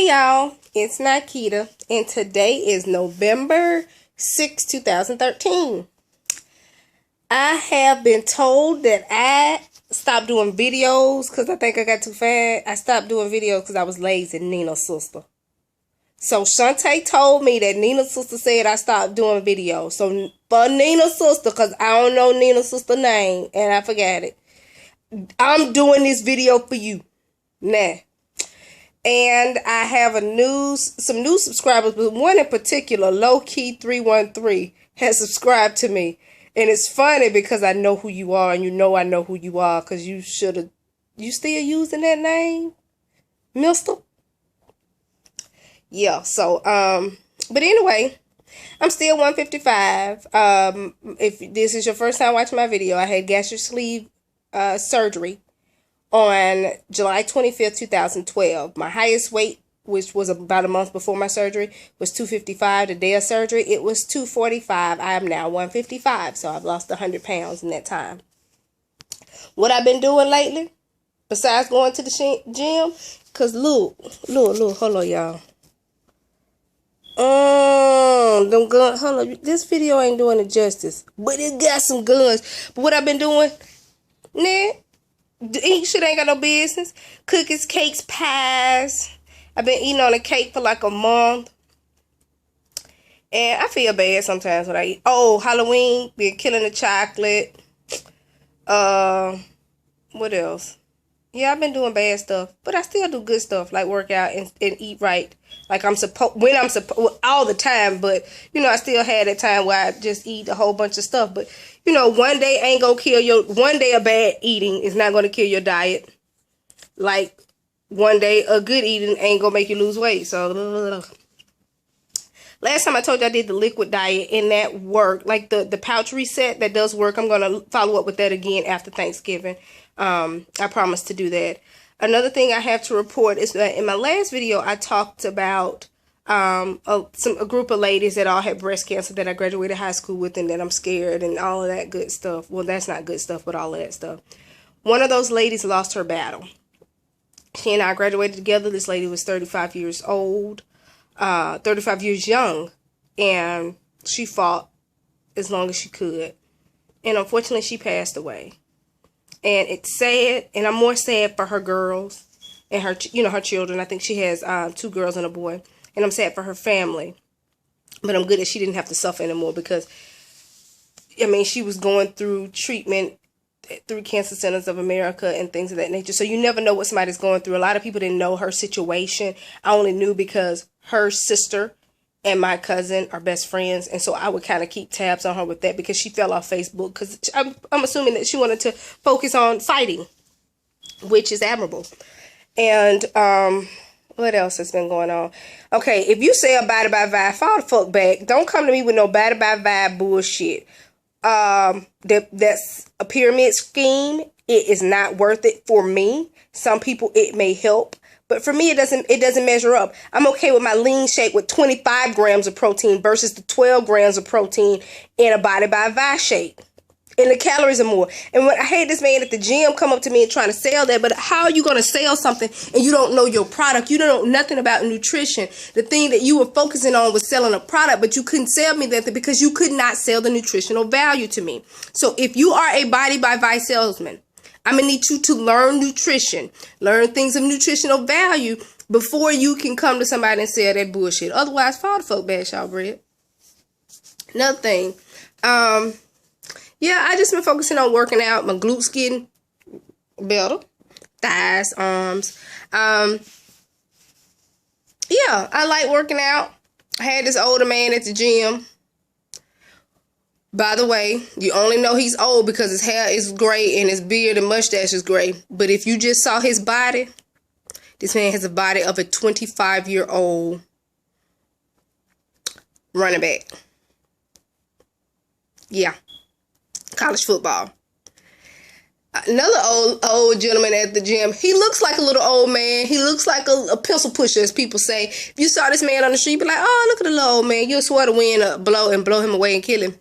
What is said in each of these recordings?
Hey y'all, it's Nykeda, and today is November 6, 2013. I have been told that I stopped doing videos because I think I got too fat. I stopped doing videos because I was lazy, Nina's sister. So Shantae told me that Nina's sister said I stopped doing videos. So for Nina's sister, because I don't know Nina's sister's name and I forgot it, I'm doing this video for you. Nah. And I have some new subscribers, but one in particular, Lowkey 313, has subscribed to me. And it's funny because I know who you are, and you know I know who you are, because you still using that name, mister? Yeah, so, but anyway, I'm still 155. If this is your first time watching my video, I had gastric sleeve surgery on July 25th, 2012. My highest weight, which was about a month before my surgery, was 255. The day of surgery, it was 245. I am now 155, so I've lost 100 pounds in that time. What I've been doing lately, besides going to the gym, because look, hold on, y'all. Them guns, hold on, this video ain't doing it justice, but it got some guns. But what I've been doing, nah, eat shit ain't got no business. Cookies, cakes, pies. I've been eating on a cake for like a month. And I feel bad sometimes when I eat. Oh, Halloween, been killing the chocolate. What else? Yeah, I've been doing bad stuff. But I still do good stuff, like work out and eat right. Like I'm supposed, all the time. But, you know, I still had that time where I just eat a whole bunch of stuff. But, you know, one day of bad eating is not going to kill your diet. Like, one day of good eating ain't going to make you lose weight. So, last time I told you I did the liquid diet, and that worked. Like, the pouch reset, that does work. I'm going to follow up with that again after Thanksgiving. I promise to do that. Another thing I have to report is that in my last video, I talked about a group of ladies that all had breast cancer that I graduated high school with, and that I'm scared and all of that good stuff. Well, that's not good stuff, but all of that stuff. One of those ladies lost her battle. She and I graduated together. This lady was 35 years old, 35 years young, and she fought as long as she could. And unfortunately, she passed away. And it's sad, and I'm more sad for her girls and her, her children. I think she has 2 girls and a boy. And I'm sad for her family. But I'm good that she didn't have to suffer anymore because, I mean, she was going through treatment through Cancer Centers of America and things of that nature. So you never know what somebody's going through. A lot of people didn't know her situation. I only knew because her sister and my cousin are best friends, and so I would kind of keep tabs on her with that because she fell off Facebook because I'm assuming that she wanted to focus on fighting, which is admirable. And what else has been going on? Okay, if you say a body by vibe, fall the fuck back. Don't come to me with no body by vibe bullshit. That's a pyramid scheme. It is not worth it for me. Some people it may help, but for me it doesn't measure up. I'm okay with my lean shake with 25 grams of protein versus the 12 grams of protein in a body by vibe shake. And the calories are more. And when I hate this man at the gym come up to me and trying to sell that, but how are you going to sell something and you don't know your product? You don't know nothing about nutrition. The thing that you were focusing on was selling a product, but you couldn't sell me that because you could not sell the nutritional value to me. So if you are a body by vibe salesman, I'm going to need you to learn nutrition, learn things of nutritional value before you can come to somebody and sell that bullshit. Otherwise, fall the fuck back, y'all bread. Another thing, yeah, I just been focusing on working out. My glutes getting better. Thighs, arms. Yeah, I like working out. I had this older man at the gym. By the way, you only know he's old because his hair is gray and his beard and mustache is gray. But if you just saw his body, this man has a body of a 25-year-old running back. Yeah. College football. Another old gentleman at the gym. He looks like a little old man. He looks like a pencil pusher, as people say. If you saw this man on the street, you'd be like, oh, look at the little old man. You'll swear the wind blow him away and kill him.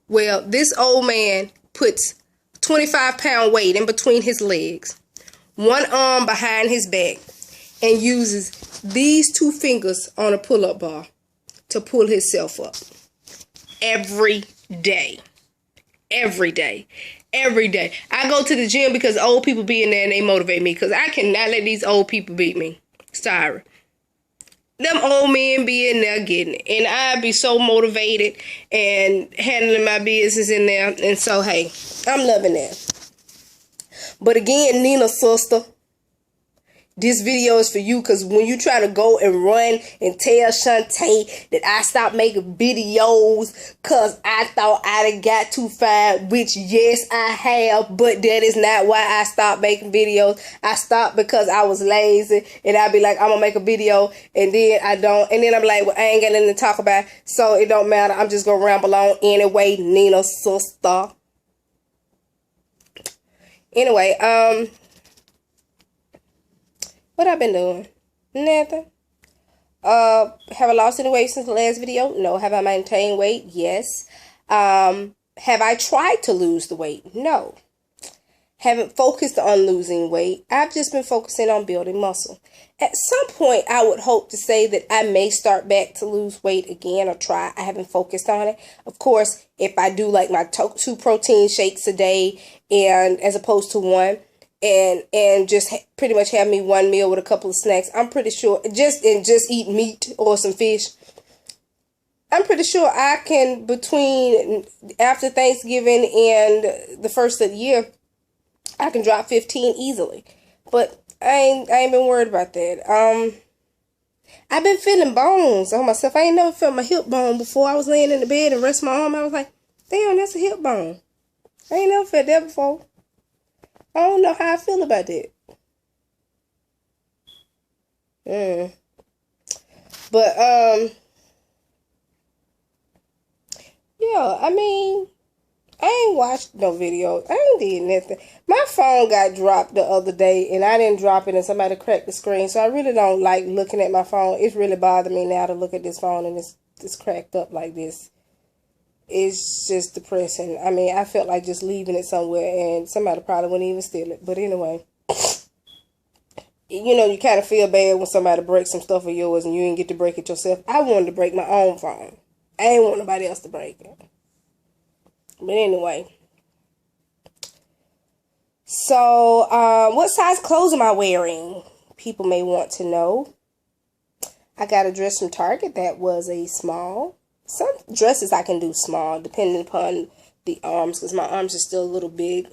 Well, this old man puts 25-pound weight in between his legs, one arm behind his back, and uses these two fingers on a pull-up bar to pull himself up. Every day. Every day. Every day. I go to the gym because old people be in there and they motivate me. Because I cannot let these old people beat me. Sorry. Them old men be in there getting it. And I be so motivated and handling my business in there. And so, hey, I'm loving that. But again, Nina's sister, this video is for you, because when you try to go and run and tell Shantae that I stopped making videos because I thought I done got too fine, which yes I have, but that is not why I stopped making videos. I stopped because I was lazy, and I'd be like, I'm gonna make a video, and then I don't, and then I'm like, well, I ain't got nothing to talk about, so it don't matter, I'm just gonna ramble on anyway. Nina's sister. Anyway, what I've been doing? Nothing. Have I lost any weight since the last video? No. Have I maintained weight? Yes. Have I tried to lose the weight? No. Haven't focused on losing weight. I've just been focusing on building muscle. At some point, I would hope to say that I may start back to lose weight again or try. I haven't focused on it. Of course, if I do like my 2 protein shakes a day and as opposed to 1, and just pretty much have me 1 meal with a couple of snacks, I'm pretty sure, just eat meat or some fish, I'm pretty sure I can, between after Thanksgiving and the first of the year, I can drop 15 easily. But I ain't been worried about that. I've been feeling bones on myself. I ain't never felt my hip bone before. I was laying in the bed and rest my arm. I was like, damn, that's a hip bone. I ain't never felt that before. I don't know how I feel about that. But, yeah, I mean, I ain't watched no videos. I ain't did nothing. My phone got dropped the other day, and I didn't drop it, and somebody cracked the screen. So I really don't like looking at my phone. It's really bothering me now to look at this phone, and it's cracked up like this. It's just depressing. I mean, I felt like just leaving it somewhere, and somebody probably wouldn't even steal it. But anyway, you know, you kind of feel bad when somebody breaks some stuff of yours and you didn't get to break it yourself. I wanted to break my own phone. I didn't want nobody else to break it. But anyway. So, what size clothes am I wearing? People may want to know. I got a dress from Target that was a small. Some dresses I can do small, depending upon the arms, because my arms are still a little big.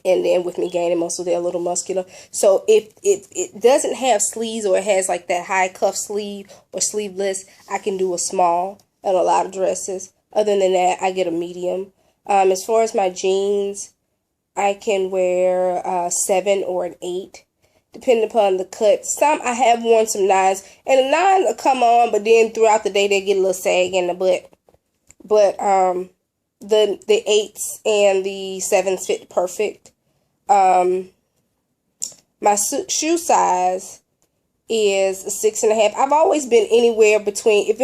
And then with me gaining muscle, they're a little muscular. So if it doesn't have sleeves, or it has like that high cuff sleeve or sleeveless, I can do a small on a lot of dresses. Other than that, I get a medium. As far as my jeans, I can wear 7 or an 8. Depending upon the cut. Some I have worn some 9s, and the 9 will come on, but then throughout the day they get a little sag in the butt. But the 8s and the 7s fit perfect. My shoe size is a 6.5. I've always been anywhere between, if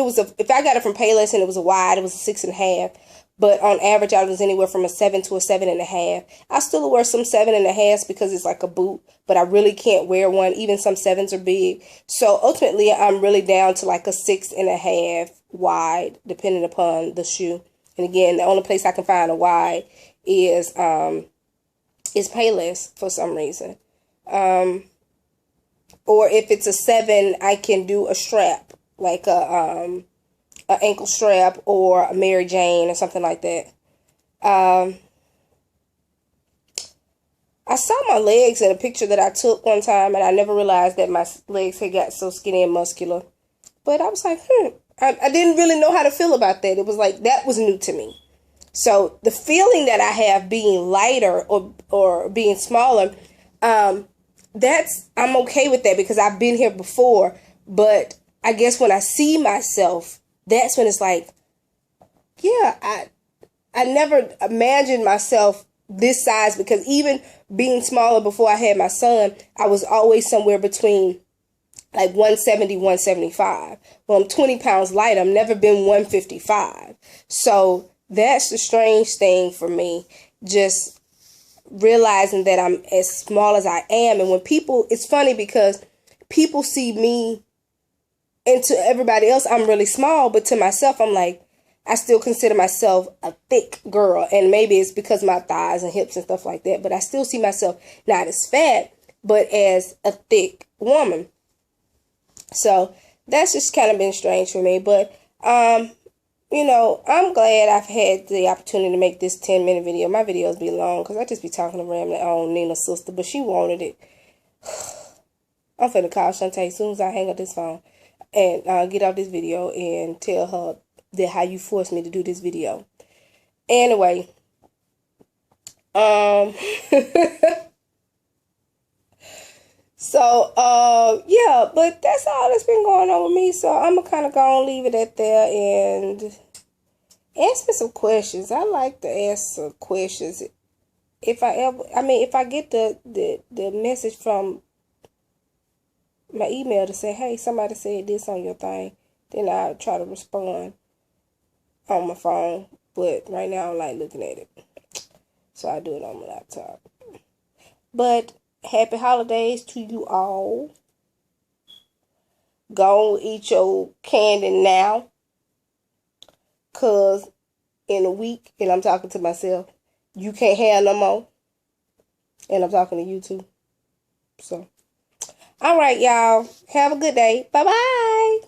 I got it from Payless and it was a wide, it was a 6.5. But on average, I was anywhere from a 7 to a 7.5. I still wear some 7.5s because it's like a boot, but I really can't wear one. Even some 7s are big. So ultimately, I'm really down to like a 6.5 wide, depending upon the shoe. And again, the only place I can find a wide is Payless for some reason. Or if it's a 7, I can do a strap, like a ankle strap or a Mary Jane or something like that. I saw my legs in a picture that I took one time, and I never realized that my legs had got so skinny and muscular. But I was like, I didn't really know how to feel about that. It was like, that was new to me. So the feeling that I have being lighter or being smaller, I'm okay with that because I've been here before. But I guess when I see myself, that's when it's like, yeah, I never imagined myself this size, because even being smaller before I had my son, I was always somewhere between like 170, 175. Well, I'm 20 pounds lighter. I've never been 155. So that's the strange thing for me, just realizing that I'm as small as I am. And when people, it's funny because people see me, and to everybody else, I'm really small, but to myself, I'm like, I still consider myself a thick girl. And maybe it's because of my thighs and hips and stuff like that, but I still see myself not as fat, but as a thick woman. So that's just kind of been strange for me. But, you know, I'm glad I've had the opportunity to make this 10-minute video. My videos be long because I just be talking to rambling on Nina's sister, but she wanted it. I'm finna call Shantae as soon as I hang up this phone and get off this video and tell her that how you forced me to do this video. Anyway, so, yeah, but that's all that's been going on with me. So I'm gonna kind of go and leave it at there and ask me some questions. I like to ask some questions. If I get the message from my email to say, hey, somebody said this on your thing, then I'll try to respond on my phone. But right now I don't like looking at it, so I do it on my laptop. But happy holidays to you all. Go eat your candy now, cause in a week, and I'm talking to myself, you can't have no more. And I'm talking to you too. So, all right, y'all. Have a good day. Bye-bye.